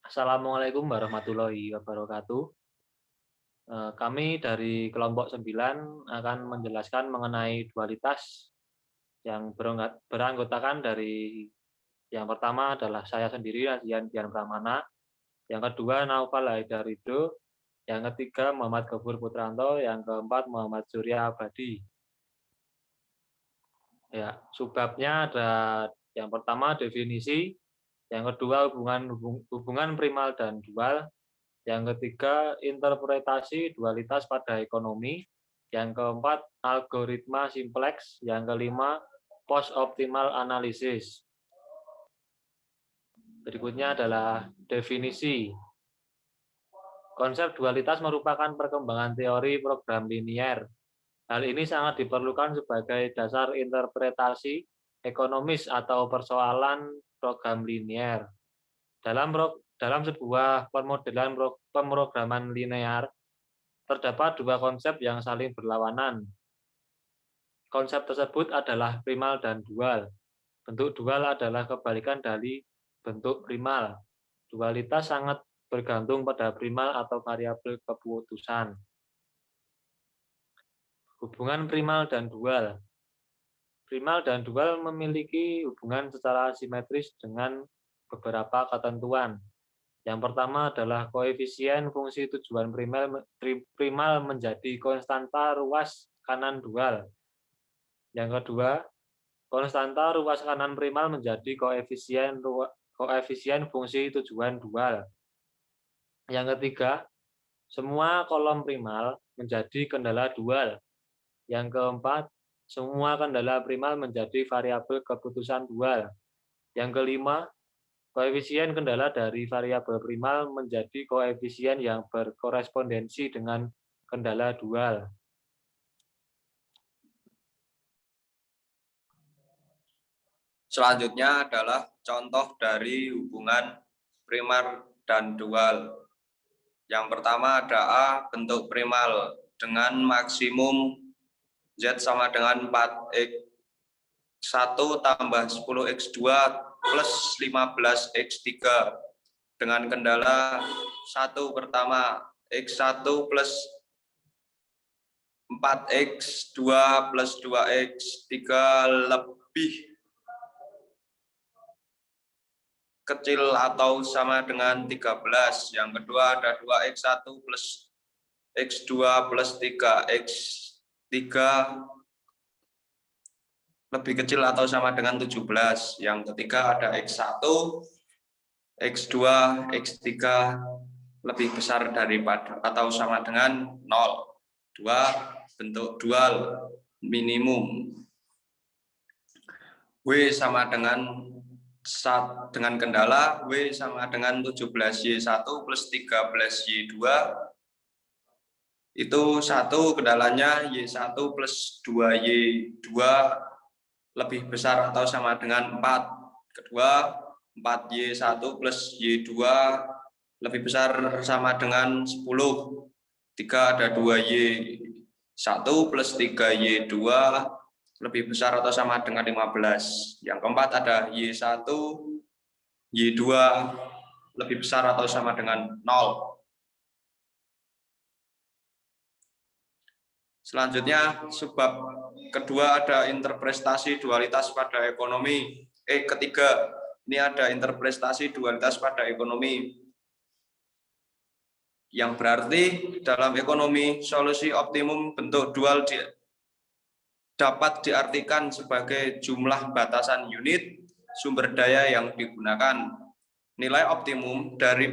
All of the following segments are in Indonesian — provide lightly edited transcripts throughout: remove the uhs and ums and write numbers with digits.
Assalamualaikum warahmatullahi wabarakatuh. Kami dari kelompok 9 akan menjelaskan mengenai dualitas yang beranggotakan dari yang pertama adalah saya sendiri, Dian Pramana, yang kedua Naufal Haidarido, yang ketiga Muhammad Gofur Putranto, yang keempat Muhammad Surya Abadi. Ya, subbabnya ada yang pertama definisi, yang kedua hubungan primal dan dual, yang ketiga interpretasi dualitas pada ekonomi, yang keempat algoritma simplex, yang kelima post optimal analysis. Berikutnya adalah definisi. Konsep dualitas merupakan perkembangan teori program linier. Hal ini sangat diperlukan sebagai dasar interpretasi ekonomis atau persoalan program linier. Dalam sebuah permodelan pemrograman linear, terdapat dua konsep yang saling berlawanan. Konsep tersebut adalah primal dan dual. Bentuk dual adalah kebalikan dari bentuk primal. Dualitas sangat bergantung pada primal atau variabel keputusan. Hubungan primal dan dual. Primal dan dual memiliki hubungan secara simetris dengan beberapa ketentuan. Yang pertama adalah koefisien fungsi tujuan primal menjadi konstanta ruas kanan dual. Yang kedua, konstanta ruas kanan primal menjadi koefisien fungsi tujuan dual. Yang ketiga, semua kolom primal menjadi kendala dual. Yang keempat, semua kendala primal menjadi variabel keputusan dual. Yang kelima, koefisien kendala dari variabel primal menjadi koefisien yang berkorespondensi dengan kendala dual. Selanjutnya adalah contoh dari hubungan primal dan dual. Yang pertama ada A, bentuk primal dengan maksimum Z sama dengan 4x1 tambah 10x2 plus 15x3 dengan kendala 1 pertama x1 plus 4x2 plus 2x3 lebih kecil atau sama dengan 13. Yang kedua ada 2x1 plus x2 plus 3x3 lebih kecil atau sama dengan 17. Yang ketiga ada x1, x2, x3 lebih besar daripada atau sama dengan 0. 2. Bentuk dual minimum. W sama dengan kendala W sama dengan 17Y1 plus 13Y2 itu 1 kendalanya Y1 plus 2Y2 lebih besar atau sama dengan 4. Kedua 4Y1 plus Y2 lebih besar sama dengan 10. 3 ada 2Y1 plus 3Y2 lebih besar atau sama dengan 15. Yang keempat ada Y1, Y2 lebih besar atau sama dengan 0. Selanjutnya, sebab kedua ada interpretasi dualitas pada ekonomi. Ketiga, ini ada interpretasi dualitas pada ekonomi. Yang berarti dalam ekonomi, solusi optimum bentuk dual dapat diartikan sebagai jumlah batasan unit sumber daya yang digunakan. Nilai optimum dari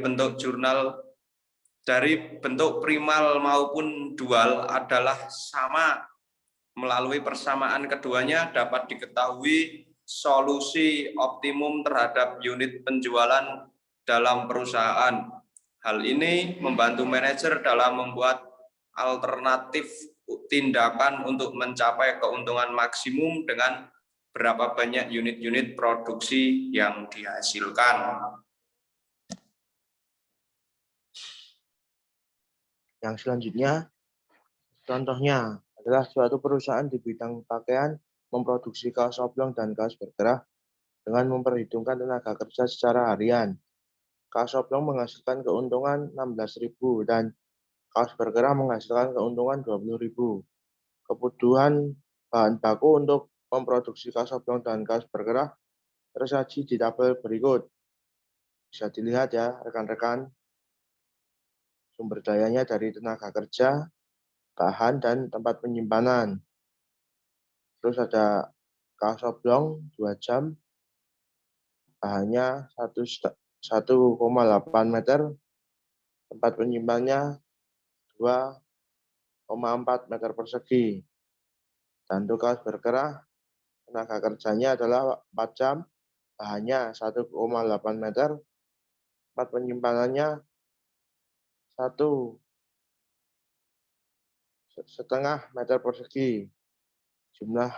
bentuk primal maupun dual adalah sama. Melalui persamaan keduanya dapat diketahui solusi optimum terhadap unit penjualan dalam perusahaan. Hal ini membantu manajer dalam membuat alternatif tindakan untuk mencapai keuntungan maksimum dengan berapa banyak unit-unit produksi yang dihasilkan. Yang selanjutnya, contohnya adalah suatu perusahaan di bidang pakaian memproduksi kaos oblong dan kaos berkerah dengan memperhitungkan tenaga kerja secara harian. kaos oblong menghasilkan keuntungan 16.000 dan kaos berkerah menghasilkan keuntungan 20.000. Kebutuhan bahan baku untuk memproduksi kaos oblong dan kaos berkerah tersaji di tabel berikut. Bisa dilihat ya rekan-rekan, sumber dayanya dari tenaga kerja, bahan, dan tempat penyimpanan. Terus ada kaos oblong 2 jam, bahannya 1,8 meter, tempat penyimpanannya 2,4 meter persegi. Dan untuk kaos berkerah, tenaga kerjanya adalah 4 jam, bahannya 1,8 meter, tempat penyimpanannya 1,5 meter persegi. Jumlah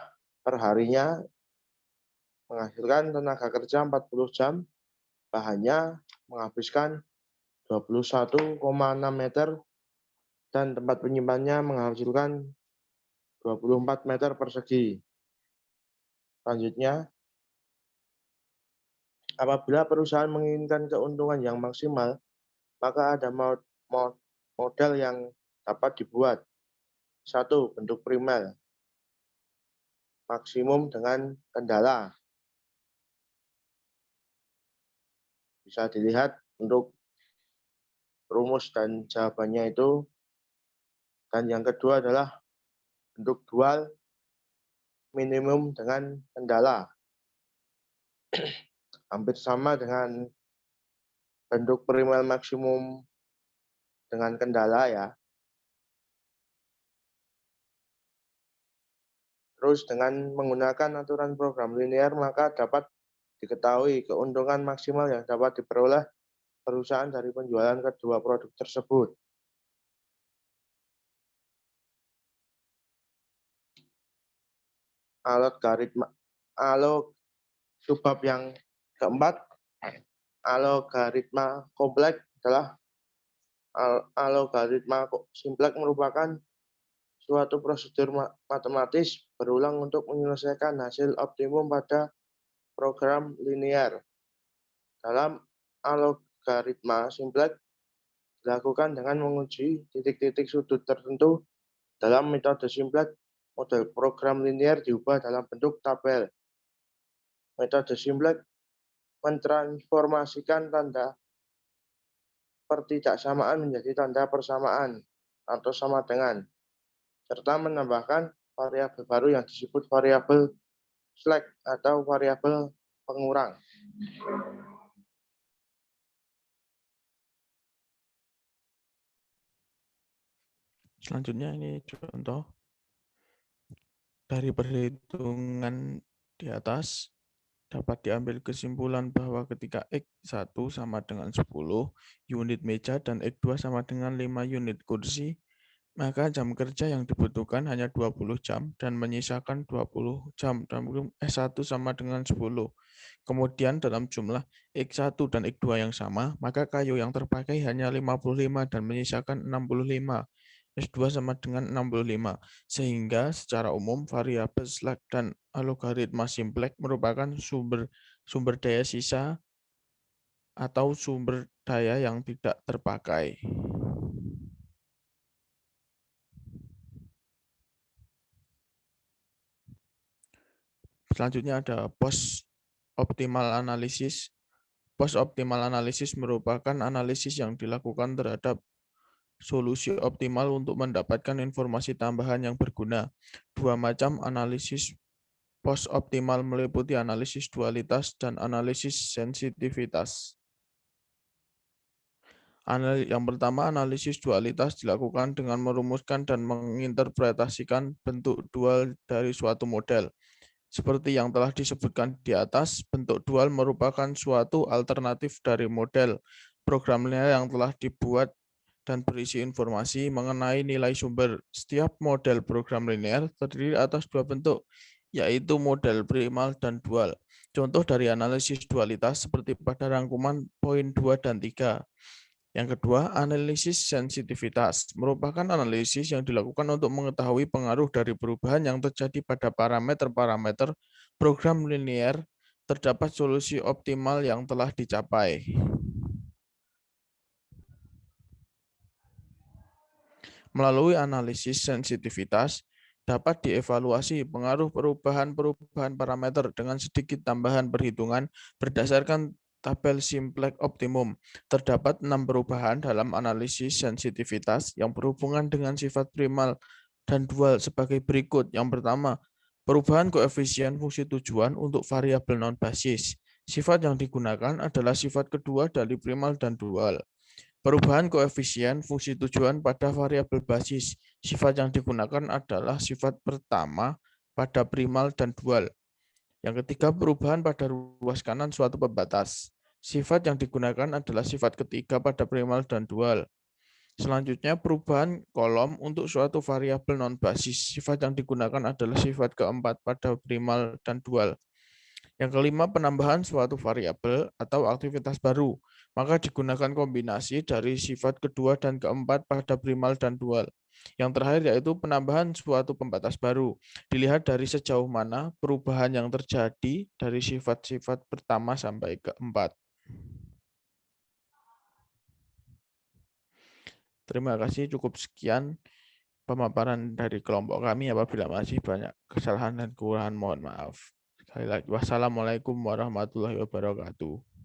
perharinya menghasilkan tenaga kerja 40 jam, bahannya menghabiskan 21,6 meter, dan tempat penyimpanannya menghasilkan 24 meter persegi. Selanjutnya, apabila perusahaan menginginkan keuntungan yang maksimal, maka ada model yang dapat dibuat. 1. Bentuk primer, maksimum dengan kendala. Bisa dilihat untuk rumus dan jawabannya itu. Dan yang kedua adalah bentuk dual, minimum dengan kendala. Hampir sama dengan bentuk primer maksimum dengan kendala ya. Terus dengan menggunakan aturan program linear, maka dapat diketahui keuntungan maksimal yang dapat diperoleh perusahaan dari penjualan kedua produk tersebut. Subbab yang keempat, algoritma kompleks adalah algoritma simpleks merupakan suatu prosedur matematis berulang untuk menyelesaikan hasil optimum pada program linear. Dalam algoritma simpleks dilakukan dengan menguji titik-titik sudut tertentu. Dalam metode simpleks, model program linear diubah dalam bentuk tabel. Metode simpleks mentransformasikan tanda pertidaksamaan menjadi tanda persamaan atau sama dengan, serta menambahkan variabel baru yang disebut variabel slack atau variabel pengurang. Selanjutnya ini contoh dari perhitungan di atas dapat diambil kesimpulan bahwa ketika X1 sama dengan 10 unit meja dan X2 sama dengan 5 unit kursi, maka jam kerja yang dibutuhkan hanya 20 jam dan menyisakan 20 jam dan S1 sama dengan 10. Kemudian dalam jumlah X1 dan X2 yang sama, maka kayu yang terpakai hanya 55 dan menyisakan 65. S2 sama dengan 65. Sehingga secara umum variabel slack dan algoritma simpleks merupakan sumber daya sisa atau sumber daya yang tidak terpakai. Selanjutnya ada post optimal analysis. Post optimal analysis merupakan analisis yang dilakukan terhadap solusi optimal untuk mendapatkan informasi tambahan yang berguna. Dua macam analisis post optimal meliputi analisis dualitas dan analisis sensitivitas. Yang pertama, analisis dualitas dilakukan dengan merumuskan dan menginterpretasikan bentuk dual dari suatu model. Seperti yang telah disebutkan di atas, bentuk dual merupakan suatu alternatif dari model program linear yang telah dibuat dan berisi informasi mengenai nilai sumber. Setiap model program linear terdiri atas dua bentuk, yaitu model primal dan dual. Contoh dari analisis dualitas seperti pada rangkuman poin 2 dan 3. Yang kedua, analisis sensitivitas merupakan analisis yang dilakukan untuk mengetahui pengaruh dari perubahan yang terjadi pada parameter-parameter program linear terdapat solusi optimal yang telah dicapai. Melalui analisis sensitivitas, dapat dievaluasi pengaruh perubahan-perubahan parameter dengan sedikit tambahan perhitungan berdasarkan tabel Simplex optimum. Terdapat 6 perubahan dalam analisis sensitivitas yang berhubungan dengan sifat primal dan dual sebagai berikut. Yang pertama, perubahan koefisien fungsi tujuan untuk variabel non-basis. Sifat yang digunakan adalah sifat kedua dari primal dan dual. Perubahan koefisien fungsi tujuan pada variabel basis. Sifat yang digunakan adalah sifat pertama pada primal dan dual. Yang ketiga, perubahan pada ruas kanan suatu pembatas. Sifat yang digunakan adalah sifat ketiga pada primal dan dual. Selanjutnya, perubahan kolom untuk suatu variabel non-basis. Sifat yang digunakan adalah sifat keempat pada primal dan dual. Yang kelima, penambahan suatu variabel atau aktivitas baru. Maka digunakan kombinasi dari sifat kedua dan keempat pada primal dan dual. Yang terakhir yaitu penambahan suatu pembatas baru. Dilihat dari sejauh mana perubahan yang terjadi dari sifat-sifat pertama sampai keempat. Terima kasih, cukup sekian pemaparan dari kelompok kami. Apabila masih banyak kesalahan dan kekurangan, mohon maaf. Sekali lagi, wassalamualaikum warahmatullahi wabarakatuh.